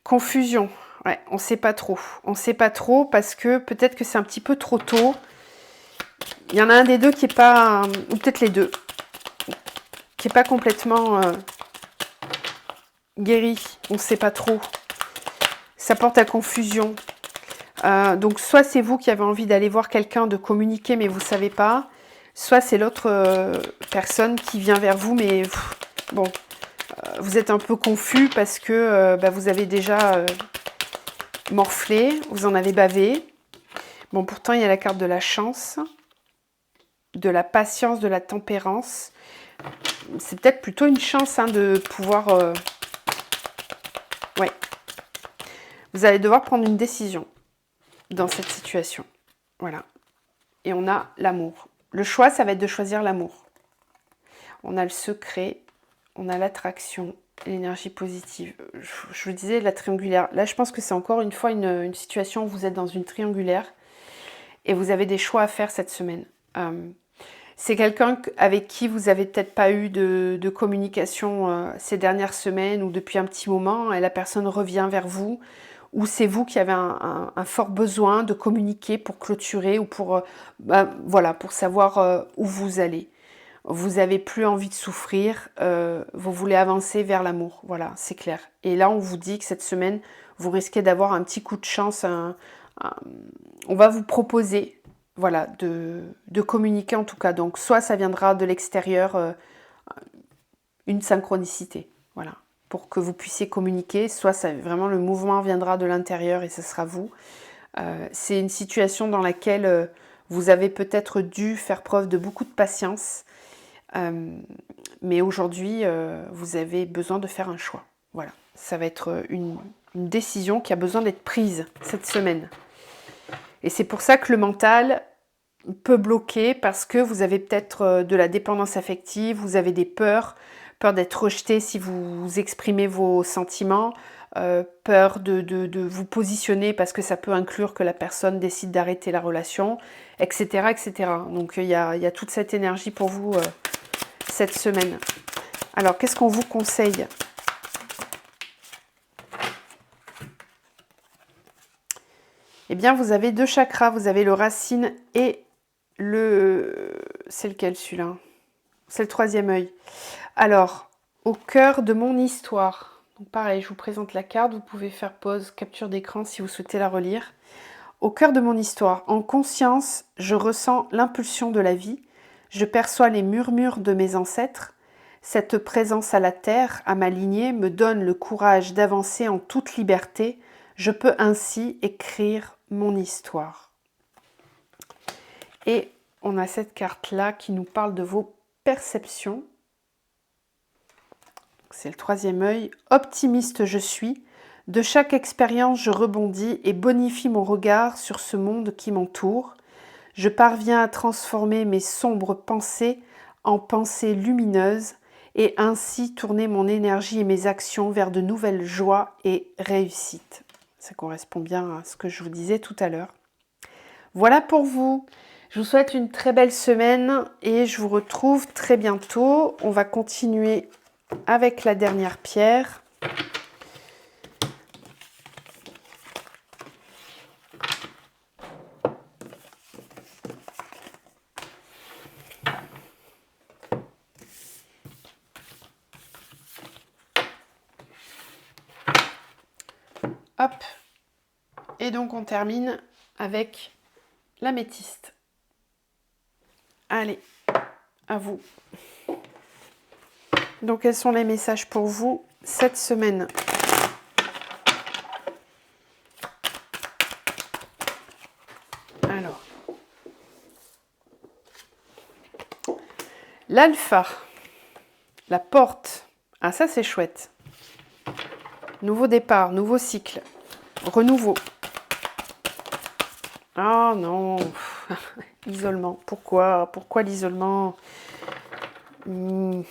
Confusion. Ouais, on ne sait pas trop. On ne sait pas trop parce que peut-être que c'est un petit peu trop tôt. Il y en a un des deux qui n'est pas, ou peut-être les deux, qui n'est pas complètement guéri. On ne sait pas trop. Ça porte à confusion. Donc, soit c'est vous qui avez envie d'aller voir quelqu'un, de communiquer, mais vous ne savez pas. Soit c'est l'autre personne qui vient vers vous, mais bon, vous êtes un peu confus parce que vous avez déjà morflé, vous en avez bavé. Bon, pourtant, il y a la carte de la chance, de la patience, de la tempérance. C'est peut-être plutôt une chance de pouvoir... Ouais. Vous allez devoir prendre une décision dans cette situation. Voilà. Et on a l'amour. Le choix, ça va être de choisir l'amour. On a le secret, on a l'attraction, l'énergie positive. Je vous disais la triangulaire. Là, je pense que c'est encore une fois une situation où vous êtes dans une triangulaire et vous avez des choix à faire cette semaine. C'est quelqu'un avec qui vous n'avez peut-être pas eu de communication ces dernières semaines ou depuis un petit moment et la personne revient vers vous. Ou c'est vous qui avez un fort besoin de communiquer pour clôturer ou pour, voilà, pour savoir où vous allez. Vous n'avez plus envie de souffrir, vous voulez avancer vers l'amour, voilà, c'est clair. Et là, on vous dit que cette semaine, vous risquez d'avoir un petit coup de chance. On va vous proposer, voilà, de communiquer en tout cas. Donc, soit ça viendra de l'extérieur, une synchronicité, voilà, pour que vous puissiez communiquer, soit vraiment le mouvement viendra de l'intérieur et ce sera vous. C'est une situation dans laquelle vous avez peut-être dû faire preuve de beaucoup de patience, mais aujourd'hui, vous avez besoin de faire un choix. Voilà, ça va être une décision qui a besoin d'être prise cette semaine. Et c'est pour ça que le mental peut bloquer parce que vous avez peut-être de la dépendance affective, vous avez des peurs, peur d'être rejeté si vous exprimez vos sentiments, peur de vous positionner parce que ça peut inclure que la personne décide d'arrêter la relation, etc. etc. Donc il y a toute cette énergie pour vous cette semaine. Alors qu'est-ce qu'on vous conseille ? Eh bien vous avez deux chakras, vous avez le racine et c'est lequel celui-là? C'est le troisième œil. Alors, au cœur de mon histoire. Donc pareil, je vous présente la carte. Vous pouvez faire pause, capture d'écran si vous souhaitez la relire. Au cœur de mon histoire, en conscience, je ressens l'impulsion de la vie. Je perçois les murmures de mes ancêtres. Cette présence à la terre, à ma lignée, me donne le courage d'avancer en toute liberté. Je peux ainsi écrire mon histoire. Et on a cette carte-là qui nous parle de vos perceptions. C'est le troisième œil. Optimiste je suis. De chaque expérience, je rebondis et bonifie mon regard sur ce monde qui m'entoure. Je parviens à transformer mes sombres pensées en pensées lumineuses et ainsi tourner mon énergie et mes actions vers de nouvelles joies et réussites. Ça correspond bien à ce que je vous disais tout à l'heure. Voilà pour vous. Je vous souhaite une très belle semaine et je vous retrouve très bientôt. On va continuer avec la dernière pierre. Hop. Et donc on termine avec l'améthyste. Allez, à vous. Donc quels sont les messages pour vous cette semaine ? Alors, L'alpha, la porte. Ah, ça c'est chouette. Nouveau départ, nouveau cycle, renouveau. Ah non, isolement. Pourquoi l'isolement? En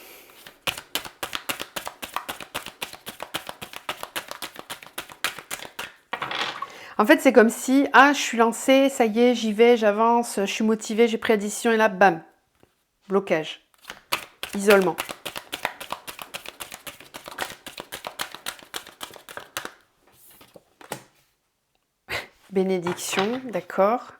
fait, c'est comme si, ah, je suis lancée, ça y est, j'y vais, j'avance, je suis motivée, j'ai pris la décision et là, bam, blocage, isolement. Bénédiction, d'accord.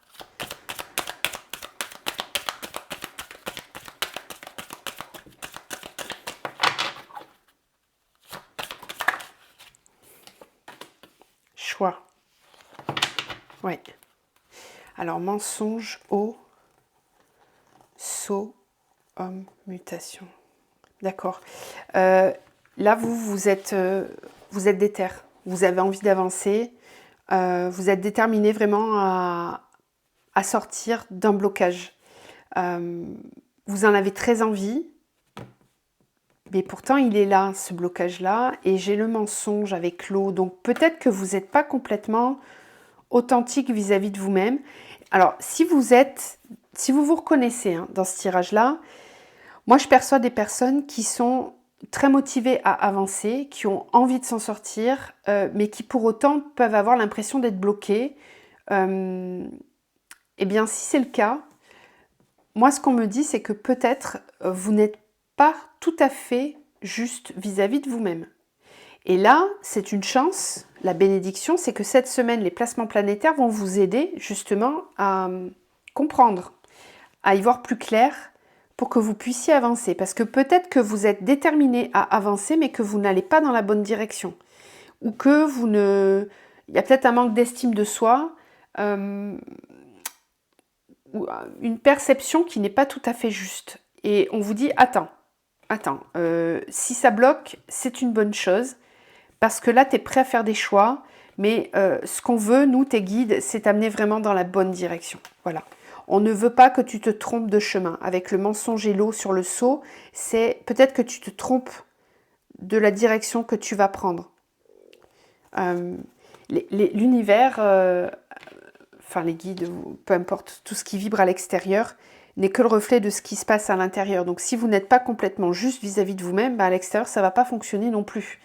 Choix. Ouais. Alors, mensonge, eau, saut, homme, mutation. D'accord. Là, vous êtes déter. Vous avez envie d'avancer. Vous êtes déterminé vraiment à sortir d'un blocage. Vous en avez très envie. Mais pourtant, il est là, ce blocage-là. Et j'ai le mensonge avec l'eau. Donc, peut-être que vous n'êtes pas complètement authentique vis-à-vis de vous-même. Alors, si vous vous reconnaissez dans ce tirage-là, moi, je perçois des personnes qui sont très motivées à avancer, qui ont envie de s'en sortir, mais qui pour autant peuvent avoir l'impression d'être bloquées. Eh bien, si c'est le cas, moi, ce qu'on me dit, c'est que peut-être vous n'êtes pas tout à fait juste vis-à-vis de vous-même. Et là, c'est une chance, la bénédiction, c'est que cette semaine, les placements planétaires vont vous aider justement à comprendre, à y voir plus clair pour que vous puissiez avancer. Parce que peut-être que vous êtes déterminé à avancer, mais que vous n'allez pas dans la bonne direction. Ou que vous ne... Il y a peut-être un manque d'estime de soi, ou une perception qui n'est pas tout à fait juste. Et on vous dit, attends, si ça bloque, c'est une bonne chose. Parce que là, tu es prêt à faire des choix, mais ce qu'on veut, nous, tes guides, c'est t'amener vraiment dans la bonne direction. Voilà. On ne veut pas que tu te trompes de chemin. Avec le mensonge et l'eau sur le seau, c'est peut-être que tu te trompes de la direction que tu vas prendre. L'univers, enfin les guides, peu importe, tout ce qui vibre à l'extérieur, n'est que le reflet de ce qui se passe à l'intérieur. Donc si vous n'êtes pas complètement juste vis-à-vis de vous-même, à l'extérieur, ça ne va pas fonctionner non plus.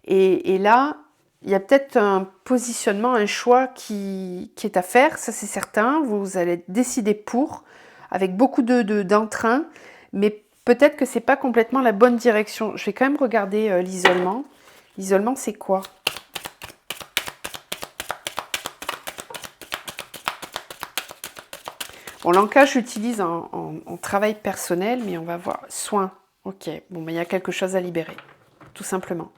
Et là, il y a peut-être un positionnement, un choix qui est à faire, ça c'est certain. Vous allez décider pour, avec beaucoup d'entrain, mais peut-être que ce n'est pas complètement la bonne direction. Je vais quand même regarder l'isolement. L'isolement, c'est quoi? Bon, l'ancage, j'utilise en travail personnel, mais on va voir. Soin. Ok, bon, mais il y a quelque chose à libérer, tout simplement.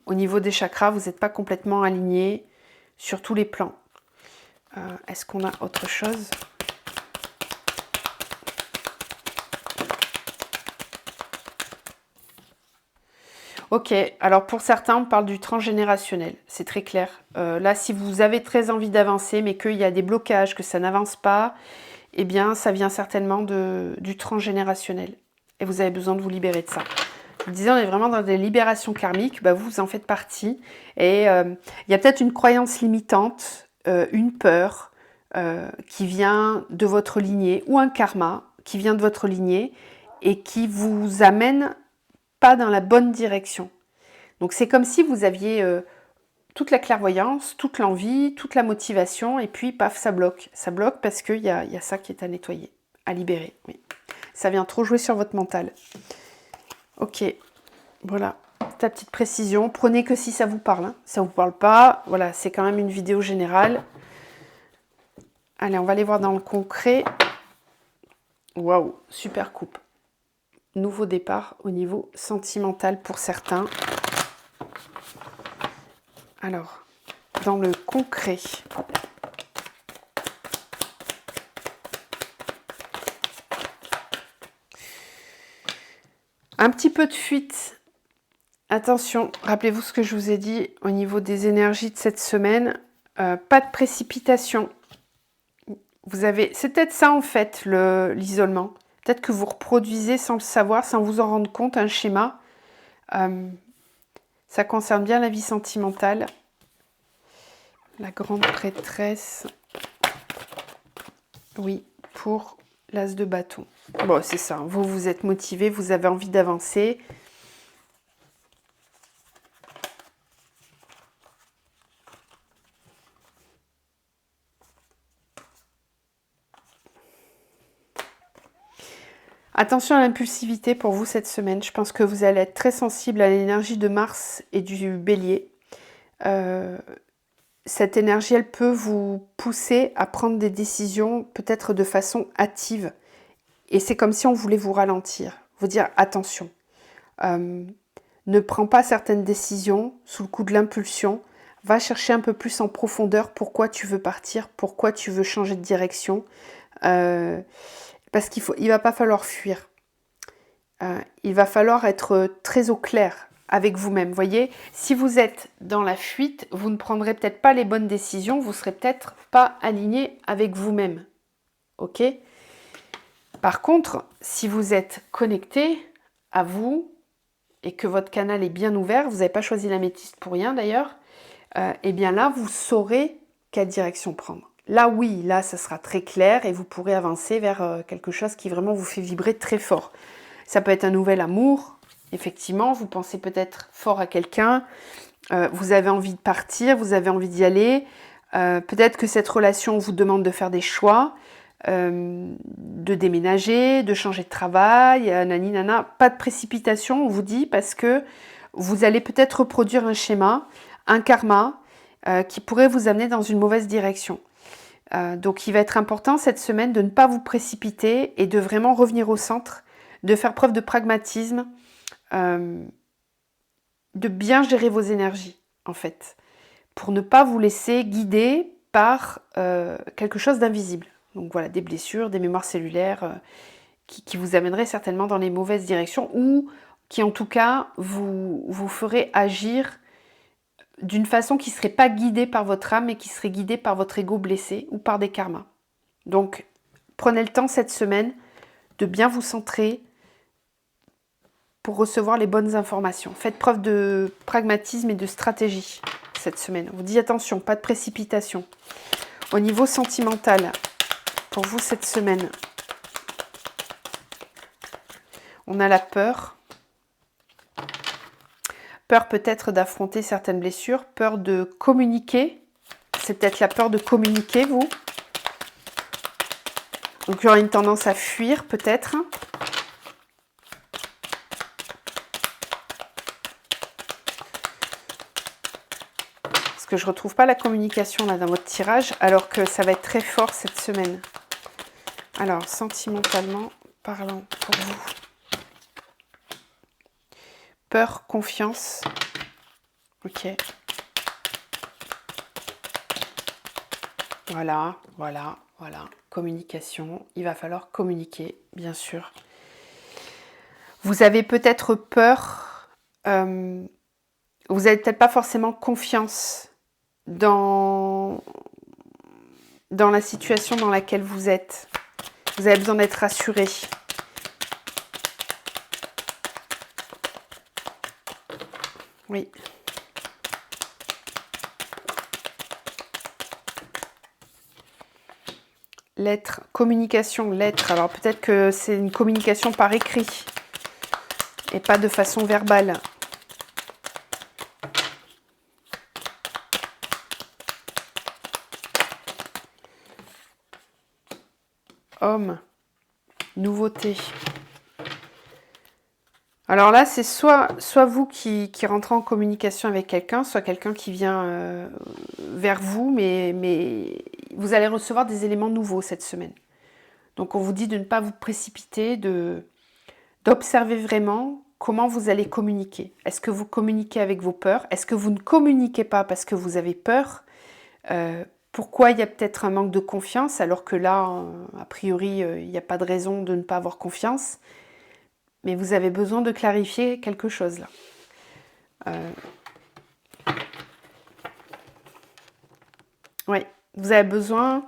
Au niveau des chakras, vous n'êtes pas complètement aligné sur tous les plans. Est-ce qu'on a autre chose? Ok, alors pour certains, on parle du transgénérationnel, c'est très clair. Là, si vous avez très envie d'avancer, mais qu'il y a des blocages, que ça n'avance pas, eh bien, ça vient certainement du transgénérationnel. Et vous avez besoin de vous libérer de ça. Je vous disais, on est vraiment dans des libérations karmiques, bah, vous en faites partie. Et il y a peut-être une croyance limitante, une peur qui vient de votre lignée, ou un karma qui vient de votre lignée et qui vous amène pas dans la bonne direction. Donc c'est comme si vous aviez toute la clairvoyance, toute l'envie, toute la motivation, et puis paf, ça bloque. Ça bloque parce qu'il y a ça qui est à nettoyer, à libérer. Oui. Ça vient trop jouer sur votre mental. Ok, voilà, ta petite précision. Prenez que si ça vous parle. Hein. Ça ne vous parle pas, voilà, c'est quand même une vidéo générale. Allez, on va aller voir dans le concret. Waouh, super coupe. Nouveau départ au niveau sentimental pour certains. Alors, dans le concret. Un petit peu de fuite. Attention, rappelez-vous ce que je vous ai dit au niveau des énergies de cette semaine. Pas de précipitation. C'est peut-être ça en fait, l'isolement. Peut-être que vous reproduisez sans le savoir, sans vous en rendre compte, un schéma. Ça concerne bien la vie sentimentale. La grande prêtresse. Oui, pour l'as de bâton. Bon, c'est ça. Vous êtes motivé, vous avez envie d'avancer. Attention à l'impulsivité pour vous cette semaine. Je pense que vous allez être très sensible à l'énergie de Mars et du Bélier. Cette énergie, elle peut vous pousser à prendre des décisions peut-être de façon hâtive. Et c'est comme si on voulait vous ralentir, vous dire attention. Ne prends pas certaines décisions sous le coup de l'impulsion. Va chercher un peu plus en profondeur pourquoi tu veux partir, pourquoi tu veux changer de direction. Parce qu'il ne va pas falloir fuir. Il va falloir être très au clair avec vous-même. Vous voyez, si vous êtes dans la fuite, vous ne prendrez peut-être pas les bonnes décisions, vous ne serez peut-être pas aligné avec vous-même. Ok ? Par contre, si vous êtes connecté à vous et que votre canal est bien ouvert, vous n'avez pas choisi l'améthyste pour rien d'ailleurs, et bien là, vous saurez quelle direction prendre. Là, oui, là, ça sera très clair et vous pourrez avancer vers quelque chose qui vraiment vous fait vibrer très fort. Ça peut être un nouvel amour, effectivement, vous pensez peut-être fort à quelqu'un, vous avez envie de partir, vous avez envie d'y aller, peut-être que cette relation vous demande de faire des choix, de déménager, de changer de travail, nani nana, pas de précipitation, on vous dit, parce que vous allez peut-être reproduire un schéma, un karma, qui pourrait vous amener dans une mauvaise direction. Donc il va être important cette semaine de ne pas vous précipiter et de vraiment revenir au centre, de faire preuve de pragmatisme, de bien gérer vos énergies en fait, pour ne pas vous laisser guider par quelque chose d'invisible. Donc voilà, des blessures, des mémoires cellulaires qui vous amèneraient certainement dans les mauvaises directions ou qui en tout cas vous feraient agir d'une façon qui ne serait pas guidée par votre âme mais qui serait guidée par votre ego blessé ou par des karmas. Donc prenez le temps cette semaine de bien vous centrer pour recevoir les bonnes informations. Faites preuve de pragmatisme et de stratégie cette semaine. On vous dit attention, pas de précipitation. Au niveau sentimental, pour vous cette semaine, on a la peur. Peur peut-être d'affronter certaines blessures, peur de communiquer. C'est peut-être la peur de communiquer, vous. Donc il y aura une tendance à fuir peut-être. Parce que je ne retrouve pas la communication là dans votre tirage, alors que ça va être très fort cette semaine. Alors, sentimentalement parlant pour vous. Peur, confiance. Ok. Voilà. Communication. Il va falloir communiquer, bien sûr. Vous avez peut-être peur. Vous n'avez peut-être pas forcément confiance dans la situation dans laquelle vous êtes. Vous avez besoin d'être rassuré. Oui. Lettre, communication, lettre. Alors peut-être que c'est une communication par écrit et pas de façon verbale. Homme, nouveauté. Alors là, c'est soit vous qui rentrez en communication avec quelqu'un, soit quelqu'un qui vient vers vous, mais vous allez recevoir des éléments nouveaux cette semaine. Donc on vous dit de ne pas vous précipiter, d'observer vraiment comment vous allez communiquer. Est-ce que vous communiquez avec vos peurs? Est-ce que vous ne communiquez pas parce que vous avez peur? Pourquoi il y a peut-être un manque de confiance alors que là, a priori, il n'y a pas de raison de ne pas avoir confiance? Mais vous avez besoin de clarifier quelque chose là. Oui, vous avez besoin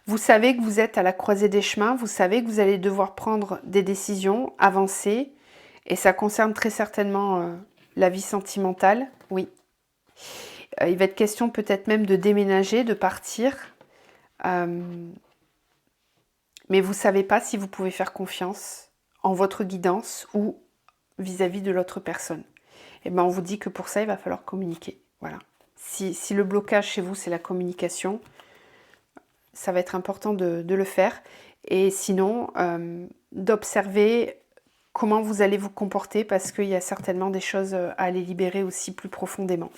Vous savez que vous êtes à la croisée des chemins, vous savez que vous allez devoir prendre des décisions, avancer, et ça concerne très certainement la vie sentimentale, oui. Il va être question peut-être même de déménager, de partir, mais vous ne savez pas si vous pouvez faire confiance en votre guidance ou vis-à-vis de l'autre personne. Et bien on vous dit que pour ça, il va falloir communiquer. Voilà. Si le blocage chez vous, c'est la communication, ça va être important de le faire. Et sinon, d'observer comment vous allez vous comporter parce qu'il y a certainement des choses à aller libérer aussi plus profondément.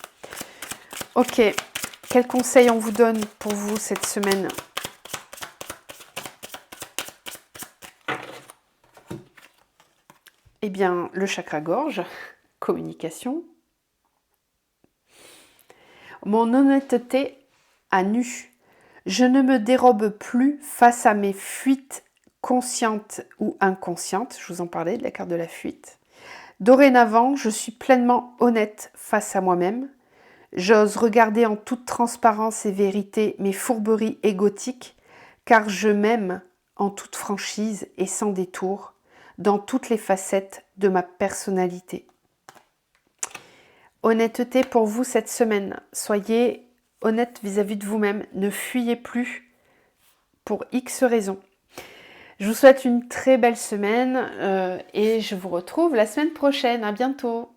Ok, quels conseils on vous donne pour vous cette semaine ? Eh bien, le chakra-gorge, communication. Mon honnêteté à nu. Je ne me dérobe plus face à mes fuites conscientes ou inconscientes. Je vous en parlais de la carte de la fuite. Dorénavant, je suis pleinement honnête face à moi-même. J'ose regarder en toute transparence et vérité mes fourberies égotiques, car je m'aime en toute franchise et sans détour, dans toutes les facettes de ma personnalité. Honnêteté pour vous cette semaine. Soyez honnête vis-à-vis de vous-même. Ne fuyez plus pour X raisons. Je vous souhaite une très belle semaine et je vous retrouve la semaine prochaine. À bientôt.